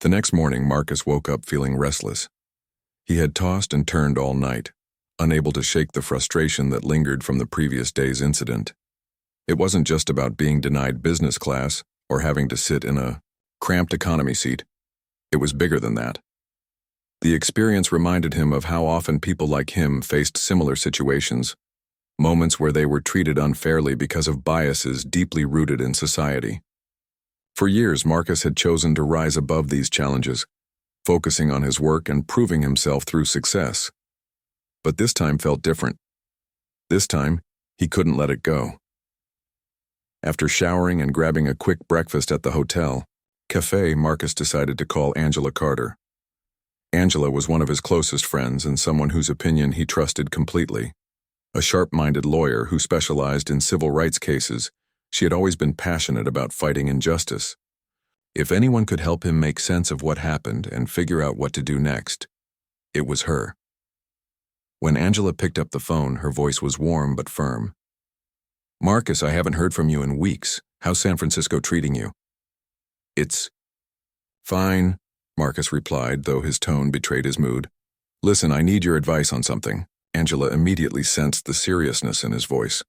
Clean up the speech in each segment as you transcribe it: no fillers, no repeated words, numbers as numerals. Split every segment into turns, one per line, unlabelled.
The next morning, Marcus woke up feeling restless. He had tossed and turned all night, unable to shake the frustration that lingered from the previous day's incident. It wasn't just about being denied business class or having to sit in a cramped economy seat. It was bigger than that. The experience reminded him of how often people like him faced similar situations, moments where they were treated unfairly because of biases deeply rooted in society. For years, Marcus had chosen to rise above these challenges, focusing on his work and proving himself through success. But this time felt different. This time, he couldn't let it go. After showering and grabbing a quick breakfast at the hotel cafe, Marcus decided to call Angela Carter. Angela was one of his closest friends and someone whose opinion he trusted completely. A sharp-minded lawyer who specialized in civil rights cases, she had always been passionate about fighting injustice. If anyone could help him make sense of what happened and figure out what to do next, it was her. When Angela picked up the phone, her voice was warm but firm. "Marcus, I haven't heard from you in weeks. How's San Francisco treating you?" "It's fine," Marcus replied, though his tone betrayed his mood. "Listen, I need your advice on something." Angela immediately sensed the seriousness in his voice.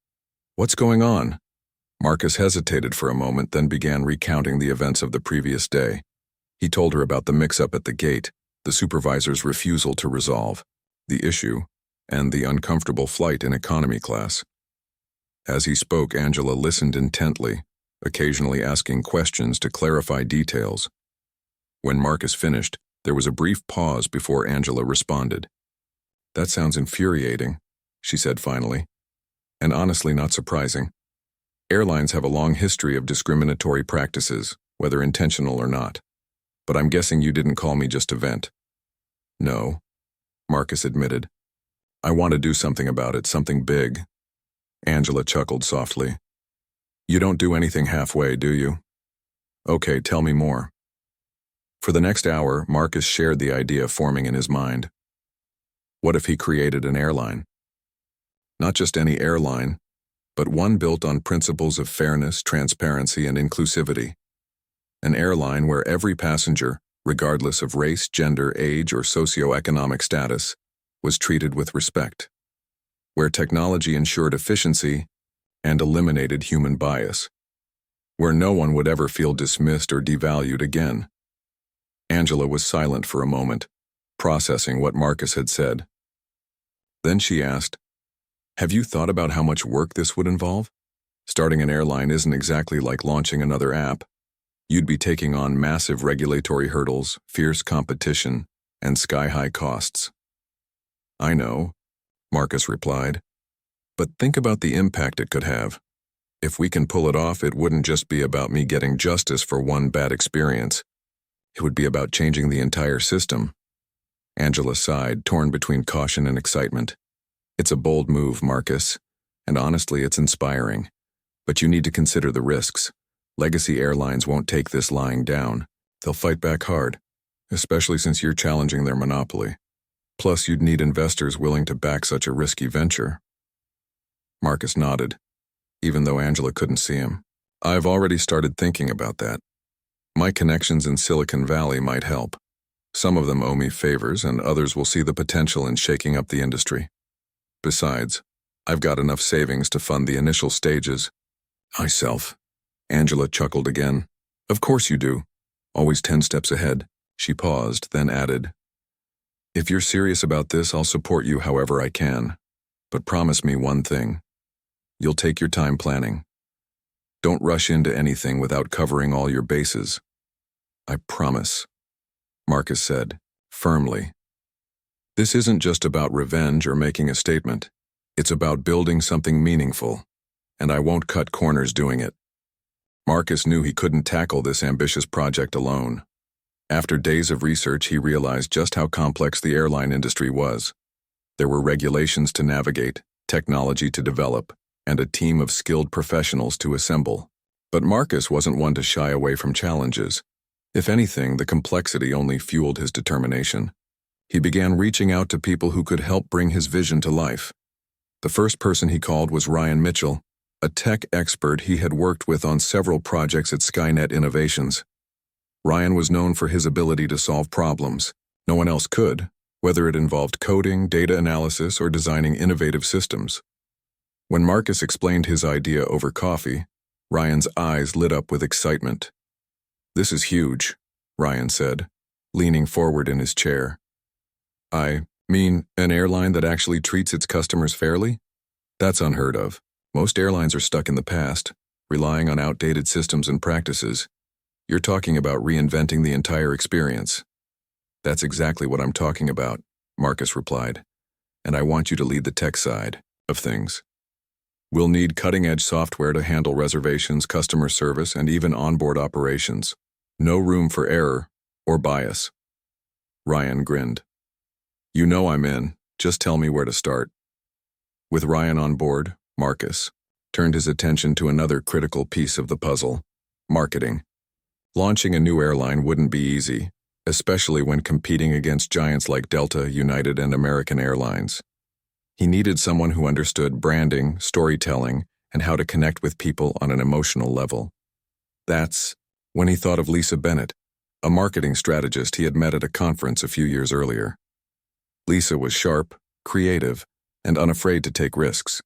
"What's going on?" Marcus hesitated for a moment, then began recounting the events of the previous day. He told her about the mix-up at the gate, the supervisor's refusal to resolve, the issue, and the uncomfortable flight in economy class. As he spoke, Angela listened intently, occasionally asking questions to clarify details. When Marcus finished, there was a brief pause before Angela responded. "That sounds infuriating," she said finally, "and honestly not surprising. Airlines have a long history of discriminatory practices, whether intentional or not. But I'm guessing you didn't call me just to vent." "No," Marcus admitted. "I want to do something about it, something big." Angela chuckled softly. "You don't do anything halfway, do you?" "Okay, tell me more." For the next hour, Marcus shared the idea forming in his mind. What if he created an airline? Not just any airline, but one built on principles of fairness, transparency, and inclusivity. An airline where every passenger, regardless of race, gender, age, or socioeconomic status, was treated with respect. Where technology ensured efficiency and eliminated human bias. Where no one would ever feel dismissed or devalued again. Angela was silent for a moment, processing what Marcus had said. Then she asked, "Have you thought about how much work this would involve? Starting an airline isn't exactly like launching another app. You'd be taking on massive regulatory hurdles, fierce competition, and sky-high costs." "I know," Marcus replied. "But think about the impact it could have. If we can pull it off, it wouldn't just be about me getting justice for one bad experience. It would be about changing the entire system." Angela sighed, torn between caution and excitement. "It's a bold move, Marcus, and honestly, it's inspiring. But you need to consider the risks. Legacy airlines won't take this lying down. They'll fight back hard, especially since you're challenging their monopoly. Plus, you'd need investors willing to back such a risky venture." Marcus nodded, even though Angela couldn't see him. "I've already started thinking about that. My connections in Silicon Valley might help. Some of them owe me favors, and others will see the potential in shaking up the industry. Besides, I've got enough savings to fund the initial stages." "Myself," Angela chuckled again. "Of course you do. Always 10 steps ahead." She paused, then added, "If you're serious about this, I'll support you however I can. But promise me one thing. You'll take your time planning. Don't rush into anything without covering all your bases." "I promise," Marcus said, firmly. "This isn't just about revenge or making a statement. It's about building something meaningful, and I won't cut corners doing it." Marcus knew he couldn't tackle this ambitious project alone. After days of research, he realized just how complex the airline industry was. There were regulations to navigate, technology to develop, and a team of skilled professionals to assemble. But Marcus wasn't one to shy away from challenges. If anything, the complexity only fueled his determination. He began reaching out to people who could help bring his vision to life. The first person he called was Ryan Mitchell, a tech expert he had worked with on several projects at Skynet Innovations. Ryan was known for his ability to solve problems no one else could, whether it involved coding, data analysis, or designing innovative systems. When Marcus explained his idea over coffee, Ryan's eyes lit up with excitement. "This is huge," Ryan said, leaning forward in his chair. "I mean, an airline that actually treats its customers fairly? That's unheard of. Most airlines are stuck in the past, relying on outdated systems and practices. You're talking about reinventing the entire experience." "That's exactly what I'm talking about," Marcus replied. "And I want you to lead the tech side of things. We'll need cutting-edge software to handle reservations, customer service, and even onboard operations. No room for error or bias." Ryan grinned. "You know I'm in. Just tell me where to start." With Ryan on board, Marcus turned his attention to another critical piece of the puzzle: marketing. Launching a new airline wouldn't be easy, especially when competing against giants like Delta, United, and American Airlines. He needed someone who understood branding, storytelling, and how to connect with people on an emotional level. That's when he thought of Lisa Bennett, a marketing strategist he had met at a conference a few years earlier. Lisa was sharp, creative, and unafraid to take risks.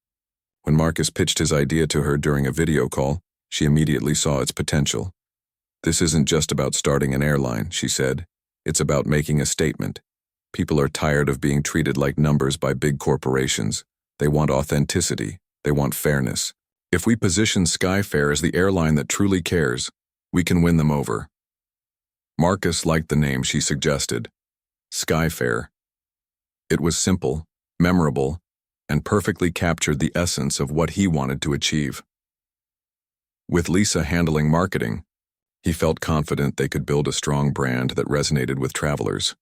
When Marcus pitched his idea to her during a video call, she immediately saw its potential. "This isn't just about starting an airline," she said. "It's about making a statement. People are tired of being treated like numbers by big corporations. They want authenticity. They want fairness. If we position Skyfair as the airline that truly cares, we can win them over." Marcus liked the name she suggested: Skyfair. It was simple, memorable, and perfectly captured the essence of what he wanted to achieve. With Lisa handling marketing, he felt confident they could build a strong brand that resonated with travelers.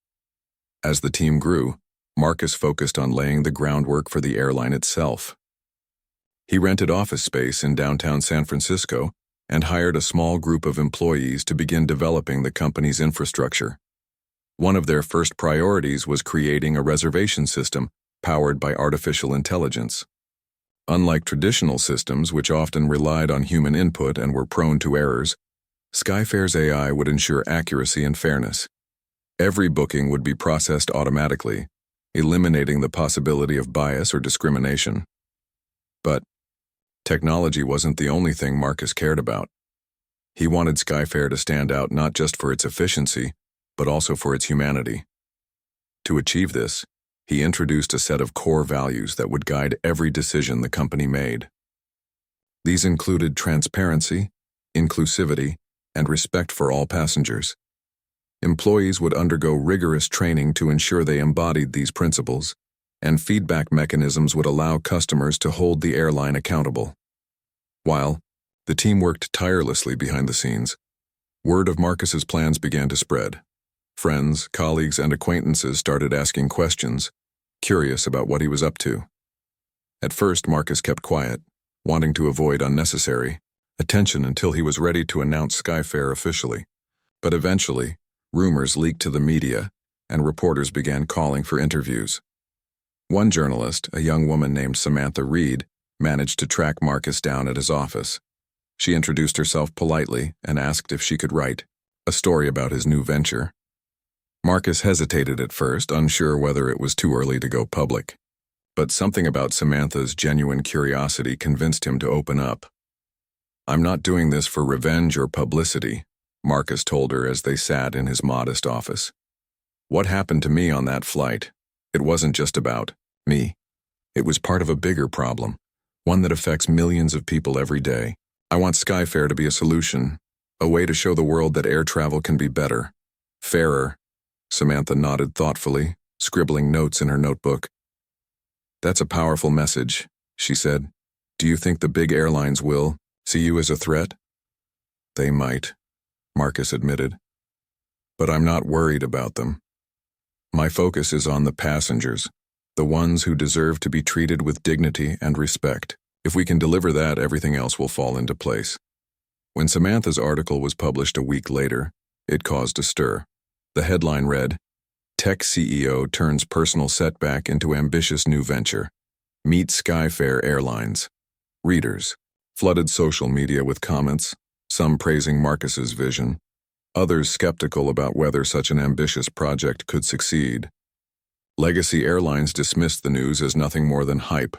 As the team grew, Marcus focused on laying the groundwork for the airline itself. He rented office space in downtown San Francisco and hired a small group of employees to begin developing the company's infrastructure. One of their first priorities was creating a reservation system powered by artificial intelligence. Unlike traditional systems, which often relied on human input and were prone to errors, Skyfair's AI would ensure accuracy and fairness. Every booking would be processed automatically, eliminating the possibility of bias or discrimination. But technology wasn't the only thing Marcus cared about. He wanted Skyfair to stand out not just for its efficiency, but also for its humanity. To achieve this, he introduced a set of core values that would guide every decision the company made. These included transparency, inclusivity, and respect for all passengers. Employees would undergo rigorous training to ensure they embodied these principles, and feedback mechanisms would allow customers to hold the airline accountable. While the team worked tirelessly behind the scenes, word of Marcus's plans began to spread. Friends, colleagues, and acquaintances started asking questions, curious about what he was up to. At first, Marcus kept quiet, wanting to avoid unnecessary attention until he was ready to announce Skyfair officially. But eventually, rumors leaked to the media, and reporters began calling for interviews. One journalist, a young woman named Samantha Reed, managed to track Marcus down at his office. She introduced herself politely and asked if she could write a story about his new venture. Marcus hesitated at first, unsure whether it was too early to go public. But something about Samantha's genuine curiosity convinced him to open up. "I'm not doing this for revenge or publicity," Marcus told her as they sat in his modest office. "What happened to me on that flight? It wasn't just about me. It was part of a bigger problem, one that affects millions of people every day. I want Skyfair to be a solution, a way to show the world that air travel can be better, fairer." Samantha nodded thoughtfully, scribbling notes in her notebook. "That's a powerful message," she said. "Do you think the big airlines will see you as a threat?" "They might," Marcus admitted. "But I'm not worried about them. My focus is on the passengers, the ones who deserve to be treated with dignity and respect. If we can deliver that, everything else will fall into place." When Samantha's article was published a week later, it caused a stir. The headline read, "Tech CEO turns personal setback into ambitious new venture. Meet Skyfair Airlines." Readers flooded social media with comments, some praising Marcus's vision, others skeptical about whether such an ambitious project could succeed. Legacy Airlines dismissed the news as nothing more than hype,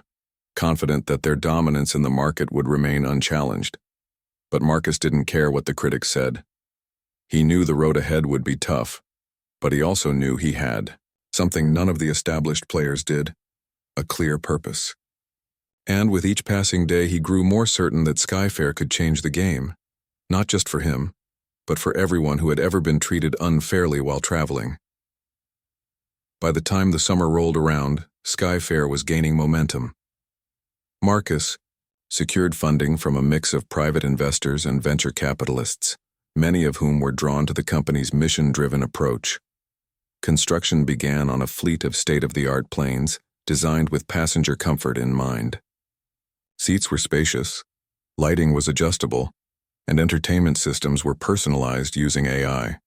confident that their dominance in the market would remain unchallenged. But Marcus didn't care what the critics said. He knew the road ahead would be tough, but he also knew he had something none of the established players did: a clear purpose. And with each passing day, he grew more certain that Skyfair could change the game, not just for him, but for everyone who had ever been treated unfairly while traveling. By the time the summer rolled around, Skyfair was gaining momentum. Marcus secured funding from a mix of private investors and venture capitalists, many of whom were drawn to the company's mission-driven approach. Construction began on a fleet of state-of-the-art planes designed with passenger comfort in mind. Seats were spacious, lighting was adjustable, and entertainment systems were personalized using AI.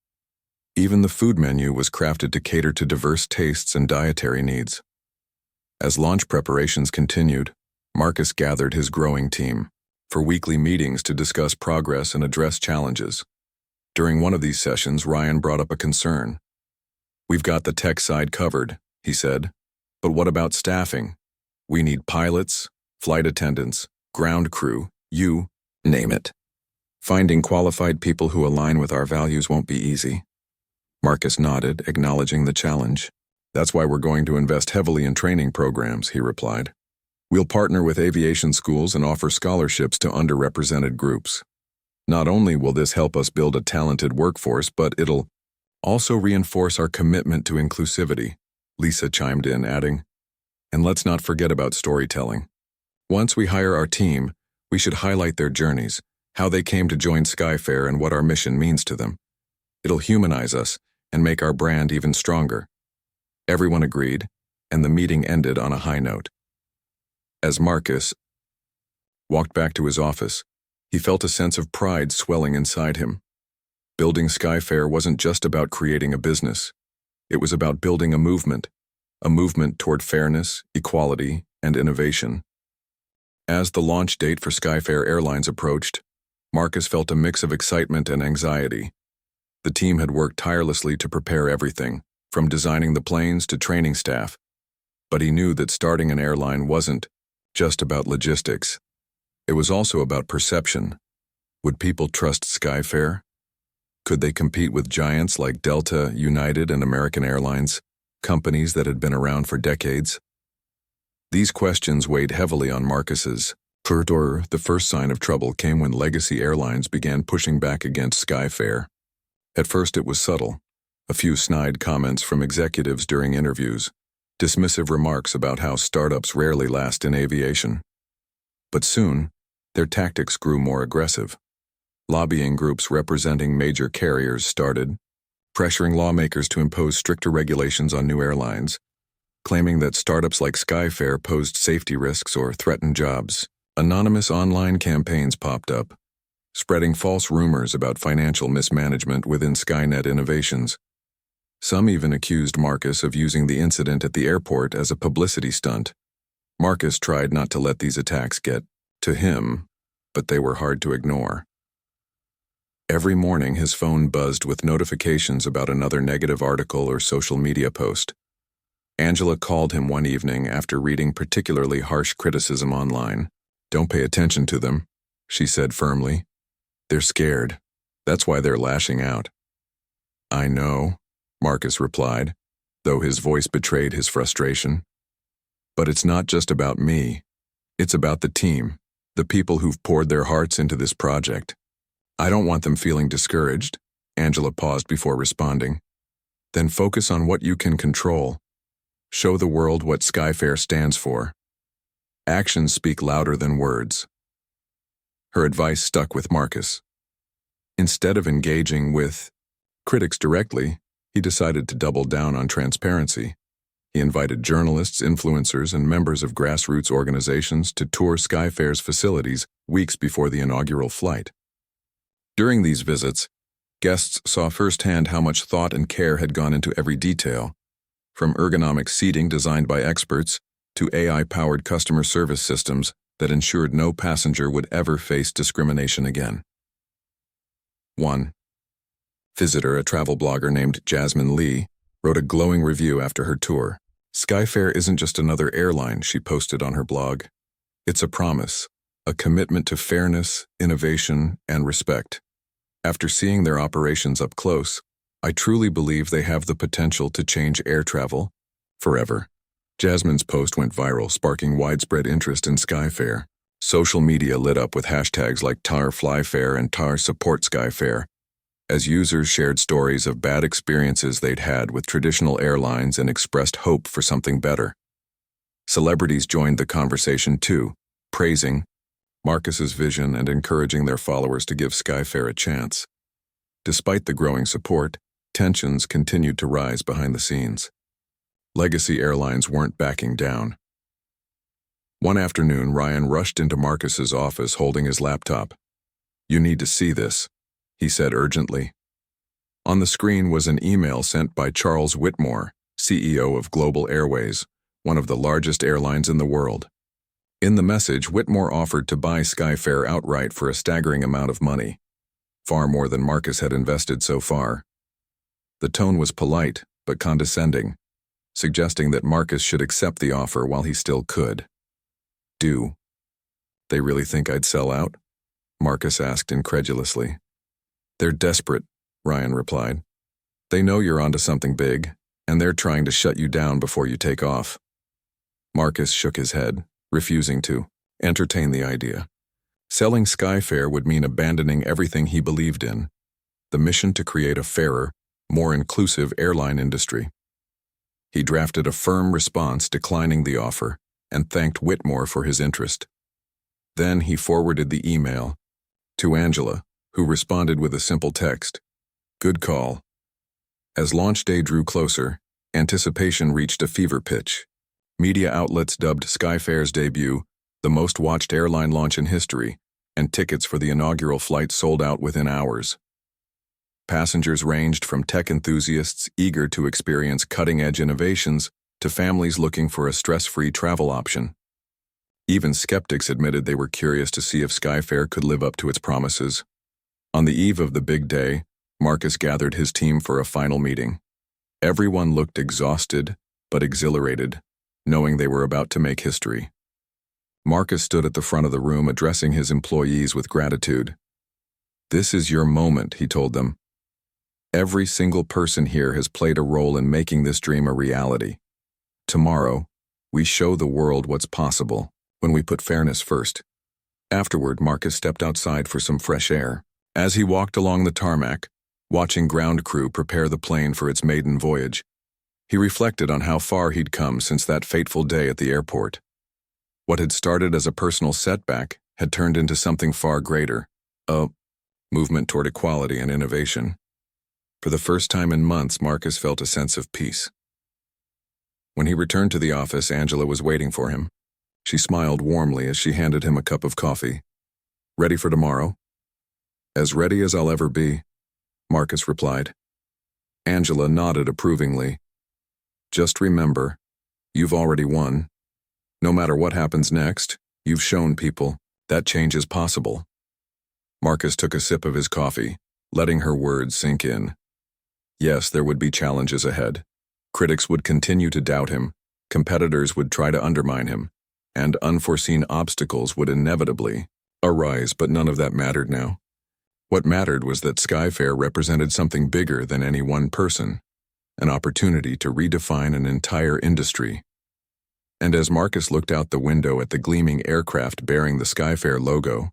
Even the food menu was crafted to cater to diverse tastes and dietary needs. As launch preparations continued, Marcus gathered his growing team for weekly meetings to discuss progress and address challenges. During one of these sessions, Ryan brought up a concern. "We've got the tech side covered," he said, "but what about staffing? We need pilots, flight attendants, ground crew, you name it. Finding qualified people who align with our values won't be easy." Marcus nodded, acknowledging the challenge. "That's why we're going to invest heavily in training programs," he replied. "We'll partner with aviation schools and offer scholarships to underrepresented groups. Not only will this help us build a talented workforce, but it'll also reinforce our commitment to inclusivity," Lisa chimed in, adding, "And let's not forget about storytelling. Once we hire our team, we should highlight their journeys, how they came to join Skyfair and what our mission means to them. It'll humanize us and make our brand even stronger." Everyone agreed, and the meeting ended on a high note. As Marcus walked back to his office, he felt a sense of pride swelling inside him. Building Skyfair wasn't just about creating a business. It was about building a movement toward fairness, equality, and innovation. As the launch date for Skyfair Airlines approached, Marcus felt a mix of excitement and anxiety. The team had worked tirelessly to prepare everything, from designing the planes to training staff. But he knew that starting an airline wasn't just about logistics. It was also about perception. Would people trust Skyfair? Could they compete with giants like Delta, United, and American Airlines, companies that had been around for decades? These questions weighed heavily on Marcus's shoulders. The first sign of trouble came when Legacy Airlines began pushing back against Skyfair. At first it was subtle, a few snide comments from executives during interviews, dismissive remarks about how startups rarely last in aviation. But soon, their tactics grew more aggressive. Lobbying groups representing major carriers started pressuring lawmakers to impose stricter regulations on new airlines, claiming that startups like Skyfair posed safety risks or threatened jobs. Anonymous online campaigns popped up, spreading false rumors about financial mismanagement within Skynet Innovations. Some even accused Marcus of using the incident at the airport as a publicity stunt. Marcus tried not to let these attacks get to him, but they were hard to ignore. Every morning his phone buzzed with notifications about another negative article or social media post. Angela called him one evening after reading particularly harsh criticism online. "Don't pay attention to them," she said firmly. "They're scared. That's why they're lashing out." "I know," Marcus replied, though his voice betrayed his frustration. "But it's not just about me. It's about the team, the people who've poured their hearts into this project. I don't want them feeling discouraged." Angela paused before responding. "Then focus on what you can control. Show the world what Skyfair stands for. Actions speak louder than words." Her advice stuck with Marcus. Instead of engaging with critics directly, he decided to double down on transparency. He invited journalists, influencers, and members of grassroots organizations to tour Skyfair's facilities weeks before the inaugural flight. During these visits, guests saw firsthand how much thought and care had gone into every detail, from ergonomic seating designed by experts to AI-powered customer service systems that ensured no passenger would ever face discrimination again. 1. Visitor, a travel blogger named Jasmine Lee, wrote a glowing review after her tour. Skyfair isn't just another airline, she posted on her blog. It's a promise, a commitment to fairness, innovation, and respect. After seeing their operations up close, I truly believe they have the potential to change air travel forever. Jasmine's post went viral, sparking widespread interest in Skyfair. Social media lit up with hashtags like #TarFlyFair and #TarSupportSkyfair, as users shared stories of bad experiences they'd had with traditional airlines and expressed hope for something better. Celebrities joined the conversation too, praising Marcus's vision and encouraging their followers to give Skyfair a chance. Despite the growing support, tensions continued to rise behind the scenes. Legacy airlines weren't backing down. One afternoon, Ryan rushed into Marcus's office holding his laptop. "You need to see this," he said urgently. On the screen was an email sent by Charles Whitmore, CEO of Global Airways, one of the largest airlines in the world. In the message, Whitmore offered to buy Skyfair outright for a staggering amount of money, far more than Marcus had invested so far. The tone was polite, but condescending, suggesting that Marcus should accept the offer while he still could. "Do they really think I'd sell out?" Marcus asked incredulously. "They're desperate," Ryan replied. "They know you're onto something big, and they're trying to shut you down before you take off." Marcus shook his head, refusing to entertain the idea. Selling Skyfair would mean abandoning everything he believed in, the mission to create a fairer, more inclusive airline industry. He drafted a firm response declining the offer and thanked Whitmore for his interest. Then he forwarded the email to Angela, who responded with a simple text, "Good call." As launch day drew closer, anticipation reached a fever pitch. Media outlets dubbed Skyfair's debut the most watched airline launch in history, and tickets for the inaugural flight sold out within hours. Passengers ranged from tech enthusiasts eager to experience cutting-edge innovations to families looking for a stress-free travel option. Even skeptics admitted they were curious to see if Skyfair could live up to its promises. On the eve of the big day, Marcus gathered his team for a final meeting. Everyone looked exhausted, but exhilarated, knowing they were about to make history. Marcus stood at the front of the room addressing his employees with gratitude. "This is your moment," he told them. "Every single person here has played a role in making this dream a reality. Tomorrow, we show the world what's possible when we put fairness first." Afterward, Marcus stepped outside for some fresh air. As he walked along the tarmac, watching ground crew prepare the plane for its maiden voyage, he reflected on how far he'd come since that fateful day at the airport. What had started as a personal setback had turned into something far greater, a movement toward equality and innovation. For the first time in months, Marcus felt a sense of peace. When he returned to the office, Angela was waiting for him. She smiled warmly as she handed him a cup of coffee. "Ready for tomorrow?" "As ready as I'll ever be," Marcus replied. Angela nodded approvingly. "Just remember, you've already won. No matter what happens next, you've shown people that change is possible." Marcus took a sip of his coffee, letting her words sink in. Yes, there would be challenges ahead. Critics would continue to doubt him, competitors would try to undermine him, and unforeseen obstacles would inevitably arise, but none of that mattered now. What mattered was that Skyfair represented something bigger than any one person, an opportunity to redefine an entire industry. And as Marcus looked out the window at the gleaming aircraft bearing the Skyfair logo,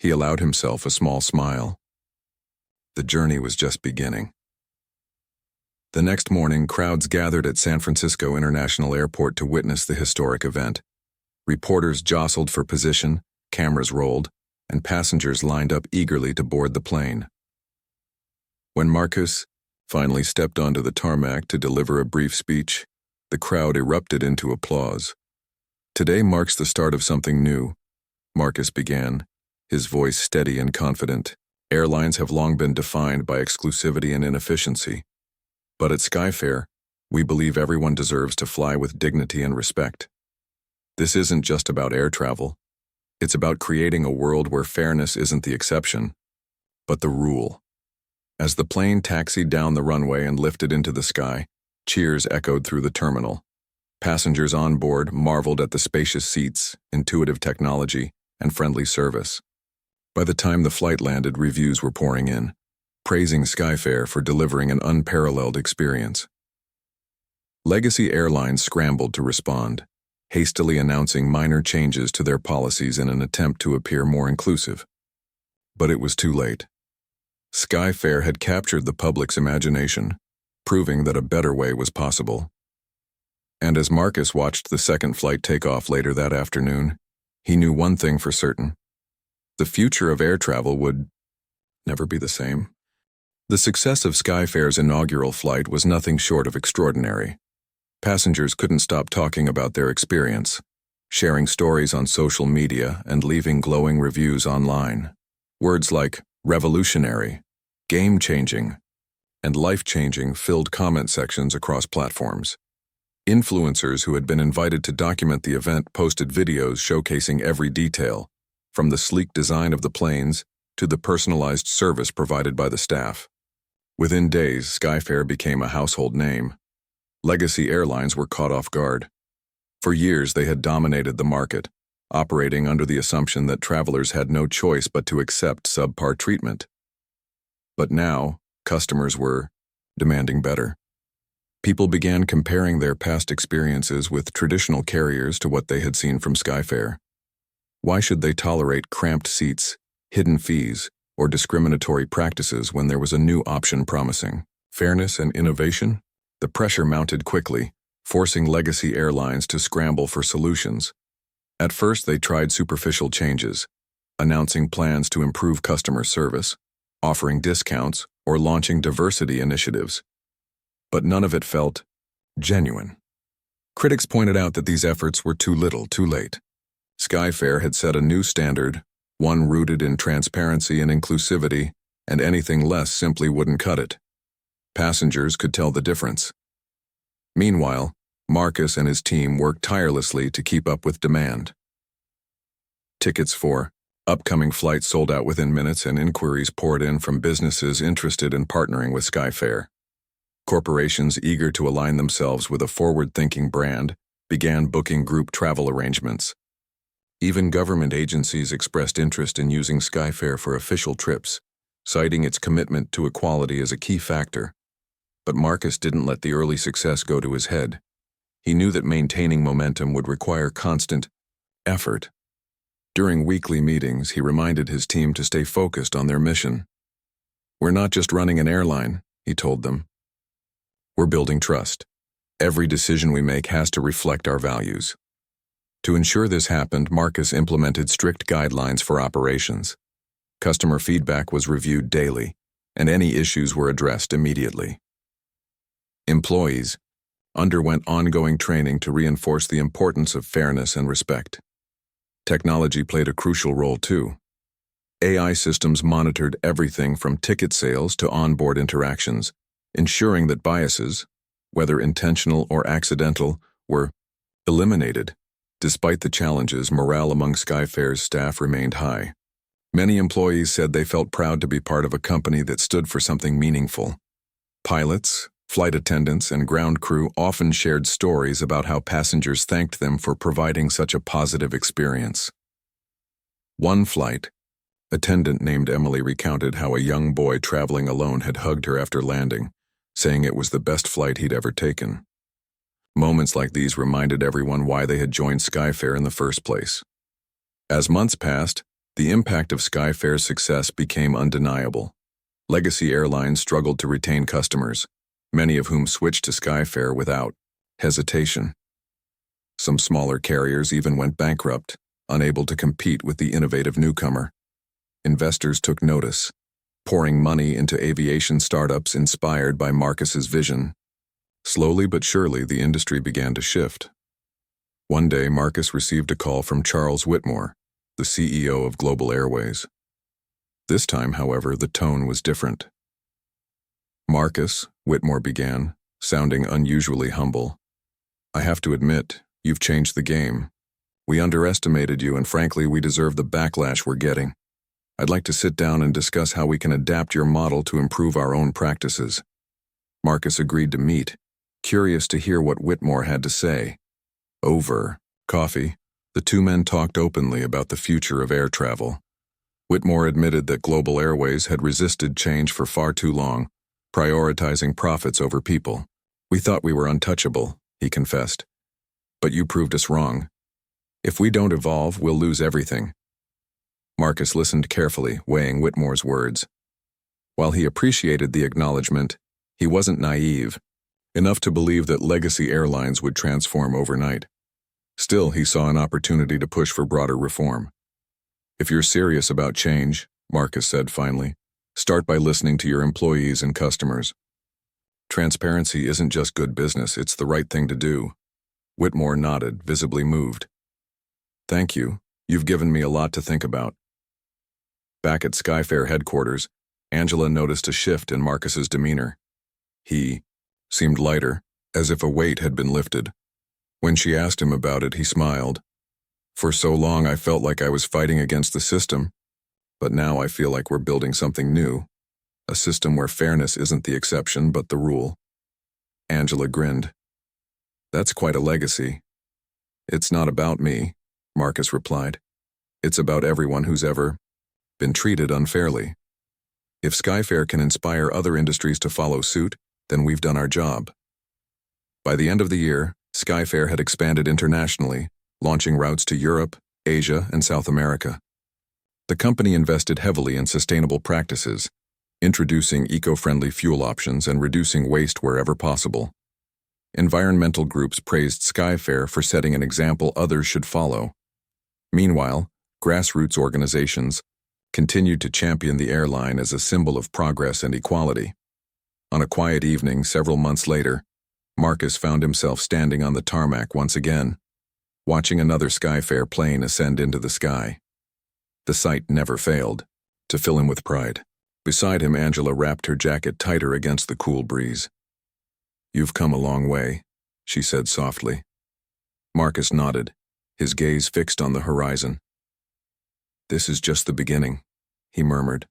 he allowed himself a small smile. The journey was just beginning. The next morning, crowds gathered at San Francisco International Airport to witness the historic event. Reporters jostled for position, cameras rolled, and passengers lined up eagerly to board the plane. When Marcus finally stepped onto the tarmac to deliver a brief speech, the crowd erupted into applause. "Today marks the start of something new," Marcus began, his voice steady and confident. "Airlines have long been defined by exclusivity and inefficiency. But at Skyfair, we believe everyone deserves to fly with dignity and respect. This isn't just about air travel. It's about creating a world where fairness isn't the exception, but the rule." As the plane taxied down the runway and lifted into the sky, cheers echoed through the terminal. Passengers on board marveled at the spacious seats, intuitive technology, and friendly service. By the time the flight landed, reviews were pouring in, praising Skyfair for delivering an unparalleled experience. Legacy Airlines scrambled to respond, hastily announcing minor changes to their policies in an attempt to appear more inclusive. But it was too late. Skyfair had captured the public's imagination, proving that a better way was possible. And as Marcus watched the second flight take off later that afternoon, he knew one thing for certain. The future of air travel would never be the same. The success of Skyfair's inaugural flight was nothing short of extraordinary. Passengers couldn't stop talking about their experience, sharing stories on social media and leaving glowing reviews online. Words like revolutionary, game-changing, and life-changing filled comment sections across platforms. Influencers who had been invited to document the event posted videos showcasing every detail, from the sleek design of the planes to the personalized service provided by the staff. Within days, Skyfair became a household name. Legacy Airlines were caught off guard. For years, they had dominated the market, operating under the assumption that travelers had no choice but to accept subpar treatment. But now, customers were demanding better. People began comparing their past experiences with traditional carriers to what they had seen from Skyfair. Why should they tolerate cramped seats, hidden fees, or discriminatory practices when there was a new option promising fairness and innovation? The pressure mounted quickly, forcing Legacy Airlines to scramble for solutions. At first, they tried superficial changes, announcing plans to improve customer service, offering discounts, or launching diversity initiatives. But none of it felt genuine. Critics pointed out that these efforts were too little, too late. Skyfair had set a new standard, one rooted in transparency and inclusivity, and anything less simply wouldn't cut it. Passengers could tell the difference. Meanwhile, Marcus and his team worked tirelessly to keep up with demand. Tickets for upcoming flights sold out within minutes, and inquiries poured in from businesses interested in partnering with Skyfair. Corporations eager to align themselves with a forward-thinking brand began booking group travel arrangements. Even government agencies expressed interest in using Skyfair for official trips, citing its commitment to equality as a key factor. But Marcus didn't let the early success go to his head. He knew that maintaining momentum would require constant effort. During weekly meetings, he reminded his team to stay focused on their mission. "We're not just running an airline," he told them. "We're building trust. Every decision we make has to reflect our values." To ensure this happened, Marcus implemented strict guidelines for operations. Customer feedback was reviewed daily, and any issues were addressed immediately. Employees underwent ongoing training to reinforce the importance of fairness and respect. Technology played a crucial role too. AI systems monitored everything from ticket sales to onboard interactions, ensuring that biases, whether intentional or accidental, were eliminated. Despite the challenges, morale among Skyfair's staff remained high. Many employees said they felt proud to be part of a company that stood for something meaningful. Pilots, flight attendants, and ground crew often shared stories about how passengers thanked them for providing such a positive experience. One flight attendant named Emily recounted how a young boy traveling alone had hugged her after landing, saying it was the best flight he'd ever taken. Moments like these reminded everyone why they had joined Skyfair in the first place. As months passed, the impact of Skyfair's success became undeniable. Legacy Airlines struggled to retain customers, many of whom switched to Skyfair without hesitation. Some smaller carriers even went bankrupt, unable to compete with the innovative newcomer. Investors took notice, pouring money into aviation startups inspired by Marcus's vision. Slowly but surely, the industry began to shift. One day, Marcus received a call from Charles Whitmore, the CEO of Global Airways. This time, however, the tone was different. "Marcus," Whitmore began, sounding unusually humble, "I have to admit, you've changed the game. We underestimated you, and frankly, we deserve the backlash we're getting." I'd like to sit down and discuss how we can adapt your model to improve our own practices. Marcus agreed to meet, curious to hear what Whitmore had to say. Over coffee, the two men talked openly about the future of air travel. Whitmore admitted that Global Airways had resisted change for far too long, prioritizing profits over people. We thought we were untouchable, he confessed. But you proved us wrong. If we don't evolve, we'll lose everything. Marcus listened carefully, weighing Whitmore's words. While he appreciated the acknowledgement, he wasn't naive, enough to believe that legacy airlines would transform overnight. Still, he saw an opportunity to push for broader reform. If you're serious about change, Marcus said finally, start by listening to your employees and customers. Transparency isn't just good business, it's the right thing to do. Whitmore nodded, visibly moved. Thank you. You've given me a lot to think about. Back at Skyfair headquarters, Angela noticed a shift in Marcus's demeanor. He seemed lighter, as if a weight had been lifted. When she asked him about it, he smiled. For so long, I felt like I was fighting against the system, but now I feel like we're building something new, a system where fairness isn't the exception but the rule. Angela grinned. That's quite a legacy. It's not about me, Marcus replied. It's about everyone who's ever been treated unfairly. If Skyfair can inspire other industries to follow suit, then we've done our job. By the end of the year, Skyfair had expanded internationally, launching routes to Europe, Asia, and South America. The company invested heavily in sustainable practices, introducing eco-friendly fuel options and reducing waste wherever possible. Environmental groups praised Skyfair for setting an example others should follow. Meanwhile, grassroots organizations continued to champion the airline as a symbol of progress and equality. On a quiet evening several months later, Marcus found himself standing on the tarmac once again, watching another Skyfair plane ascend into the sky. The sight never failed to fill him with pride. Beside him, Angela wrapped her jacket tighter against the cool breeze. You've come a long way, she said softly. Marcus nodded, his gaze fixed on the horizon. This is just the beginning, he murmured.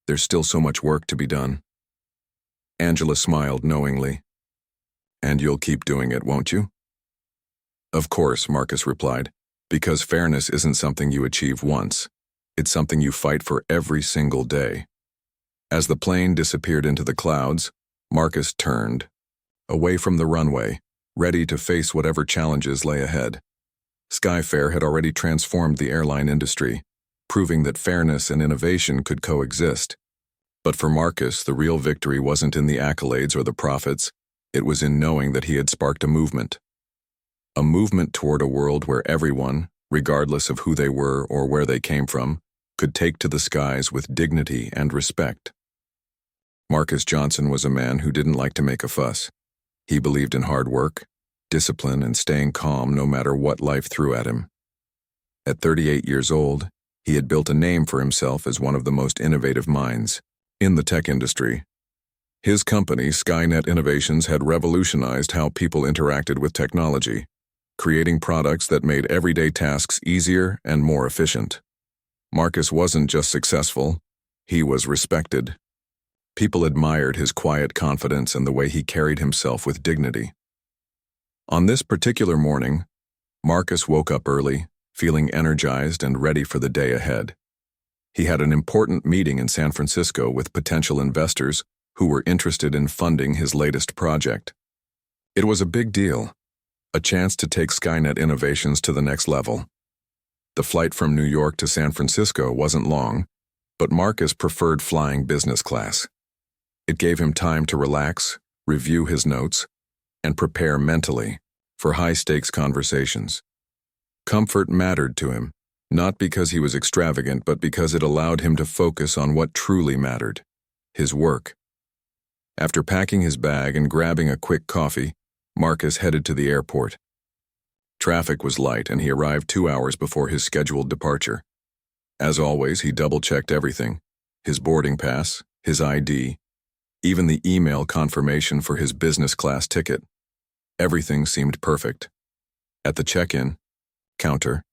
There's still so much work to be done. Angela smiled knowingly. And you'll keep doing it, won't you? Of course, Marcus replied, because fairness isn't something you achieve once. It's something you fight for every single day. As the plane disappeared into the clouds, Marcus turned, away from the runway, ready to face whatever challenges lay ahead. Skyfair had already transformed the airline industry, proving that fairness and innovation could coexist. But for Marcus, the real victory wasn't in the accolades or the profits, it was in knowing that he had sparked a movement. A movement toward a world where everyone, regardless of who they were or where they came from, could take to the skies with dignity and respect. Marcus Johnson was a man who didn't like to make a fuss. He believed in hard work, discipline, and staying calm no matter what life threw at him. At 38 years old, he had built a name for himself as one of the most innovative minds in the tech industry. His company, Skynet Innovations, had revolutionized how people interacted with technology, creating products that made everyday tasks easier and more efficient. Marcus wasn't just successful, he was respected. People admired his quiet confidence and the way he carried himself with dignity. On this particular morning, Marcus woke up early, feeling energized and ready for the day ahead. He had an important meeting in San Francisco with potential investors who were interested in funding his latest project. It was a big deal, a chance to take Skynet Innovations to the next level. The flight from New York to San Francisco wasn't long, but Marcus preferred flying business class. It gave him time to relax, review his notes, and prepare mentally for high-stakes conversations. Comfort mattered to him, not because he was extravagant, but because it allowed him to focus on what truly mattered, his work. After packing his bag and grabbing a quick coffee, Marcus headed to the airport. Traffic was light, and he arrived 2 hours before his scheduled departure. As always, he double-checked everything: his boarding pass, his ID, even the email confirmation for his business class ticket. Everything seemed perfect. At the check-in counter,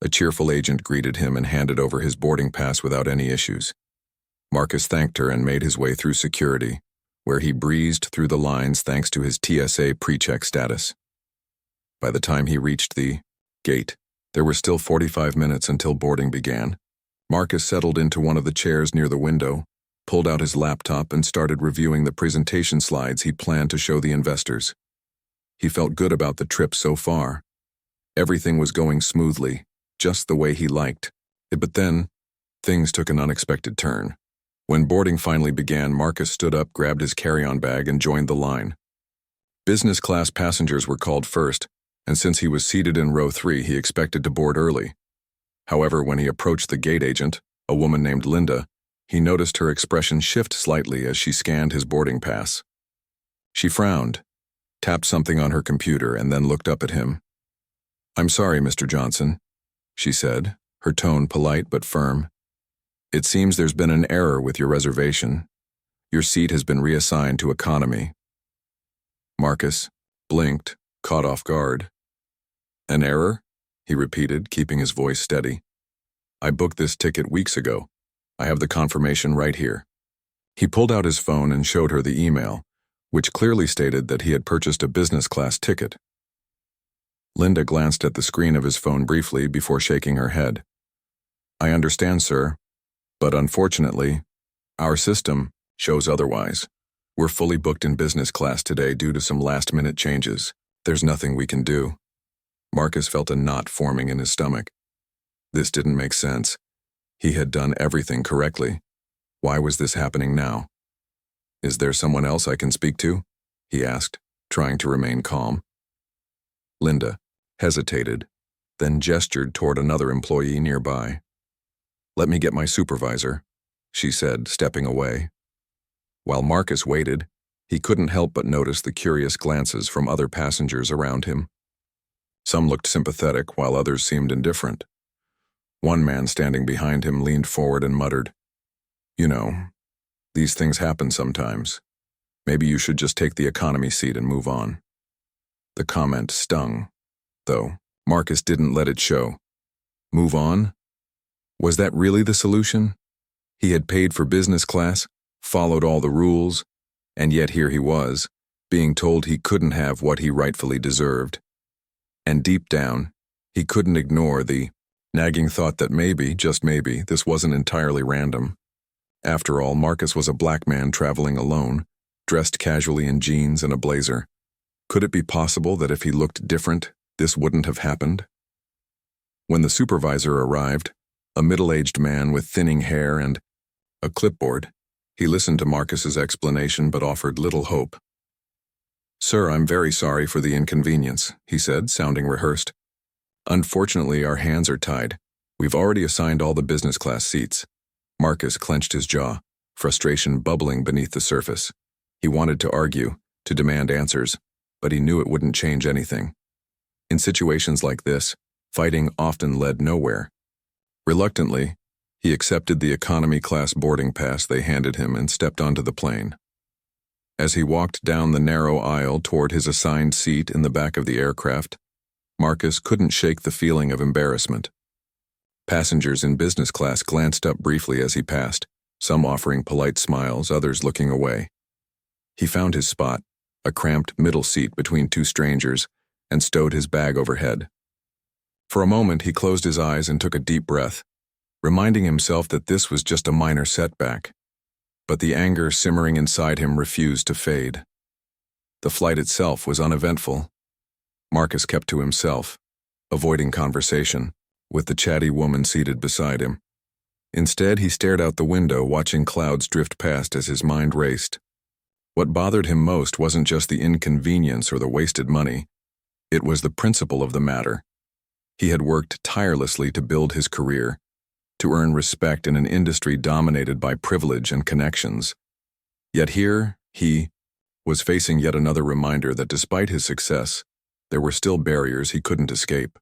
A cheerful agent greeted him and handed over his boarding pass without any issues. Marcus thanked her and made his way through security, where he breezed through the lines thanks to his TSA pre-check status. By the time he reached the gate, there were still 45 minutes until boarding began. Marcus settled into one of the chairs near the window, pulled out his laptop, and started reviewing the presentation slides he planned to show the investors. He felt good about the trip so far. Everything was going smoothly, just the way he liked. But then, things took an unexpected turn. When boarding finally began, Marcus stood up, grabbed his carry-on bag, and joined the line. Business class passengers were called first, and since he was seated in row 3, he expected to board early. However, when he approached the gate agent, a woman named Linda, he noticed her expression shift slightly as she scanned his boarding pass. She frowned, tapped something on her computer, and then looked up at him. "I'm sorry, Mr. Johnson," she said, her tone polite but firm. "It seems there's been an error with your reservation. Your seat has been reassigned to economy." Marcus blinked, caught off guard. "An error?" he repeated, keeping his voice steady. "I booked this ticket weeks ago. I have the confirmation right here." He pulled out his phone and showed her the email, which clearly stated that he had purchased a business class ticket. Linda glanced at the screen of his phone briefly before shaking her head. "I understand, sir, but unfortunately, our system shows otherwise. We're fully booked in business class today due to some last-minute changes. There's nothing we can do." Marcus felt a knot forming in his stomach. This didn't make sense. He had done everything correctly. Why was this happening now? "Is there someone else I can speak to?" he asked, trying to remain calm. Linda hesitated, then gestured toward another employee nearby. "Let me get my supervisor," she said, stepping away. While Marcus waited, he couldn't help but notice the curious glances from other passengers around him. Some looked sympathetic, while others seemed indifferent. One man standing behind him leaned forward and muttered, "You know, these things happen sometimes. Maybe you should just take the economy seat and move on." The comment stung, though Marcus didn't let it show. Move on? Was that really the solution? He had paid for business class, followed all the rules, and yet here he was, being told he couldn't have what he rightfully deserved. And deep down, he couldn't ignore the nagging thought that maybe, just maybe, this wasn't entirely random. After all, Marcus was a black man traveling alone, dressed casually in jeans and a blazer. Could it be possible that if he looked different, this wouldn't have happened? When the supervisor arrived, a middle-aged man with thinning hair and a clipboard, he listened to Marcus's explanation but offered little hope. "Sir, I'm very sorry for the inconvenience," he said, sounding rehearsed. "Unfortunately, our hands are tied. We've already assigned all the business class seats." Marcus clenched his jaw, frustration bubbling beneath the surface. He wanted to argue, to demand answers, but he knew it wouldn't change anything. In situations like this, fighting often led nowhere. Reluctantly, he accepted the economy class boarding pass they handed him and stepped onto the plane. As he walked down the narrow aisle toward his assigned seat in the back of the aircraft, Marcus couldn't shake the feeling of embarrassment. Passengers in business class glanced up briefly as he passed, some offering polite smiles, others looking away. He found his spot, a cramped middle seat between two strangers, and stowed his bag overhead. For a moment, he closed his eyes and took a deep breath, reminding himself that this was just a minor setback. But the anger simmering inside him refused to fade. The flight itself was uneventful. Marcus kept to himself, avoiding conversation, with the chatty woman seated beside him. Instead, he stared out the window, watching clouds drift past as his mind raced. What bothered him most wasn't just the inconvenience or the wasted money. It was the principle of the matter. He had worked tirelessly to build his career, to earn respect in an industry dominated by privilege and connections. Yet here, he was facing yet another reminder that despite his success, there were still barriers he couldn't escape.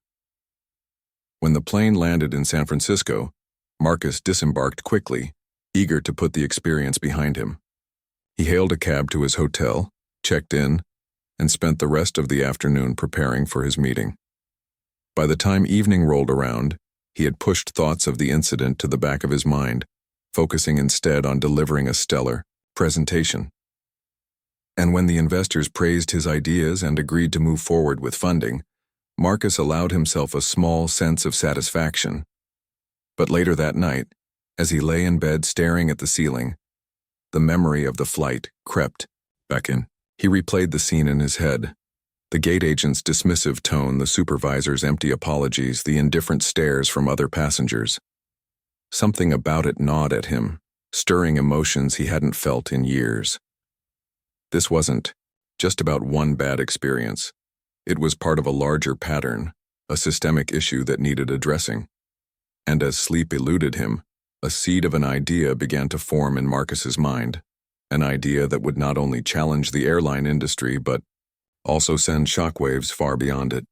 When the plane landed in San Francisco, Marcus disembarked quickly, eager to put the experience behind him. He hailed a cab to his hotel, checked in, and spent the rest of the afternoon preparing for his meeting. By the time evening rolled around, He had pushed thoughts of the incident to the back of his mind, focusing instead on delivering a stellar presentation. And when the investors praised his ideas and agreed to move forward with funding, Marcus allowed himself a small sense of satisfaction. But later that night, as he lay in bed staring at the ceiling, the memory of the flight crept back in. He replayed the scene in his head. The gate agent's dismissive tone, the supervisor's empty apologies, the indifferent stares from other passengers. Something about it gnawed at him, stirring emotions he hadn't felt in years. This wasn't just about one bad experience. It was part of a larger pattern, a systemic issue that needed addressing. And as sleep eluded him, a seed of an idea began to form in Marcus's mind, an idea that would not only challenge the airline industry but also send shockwaves far beyond it.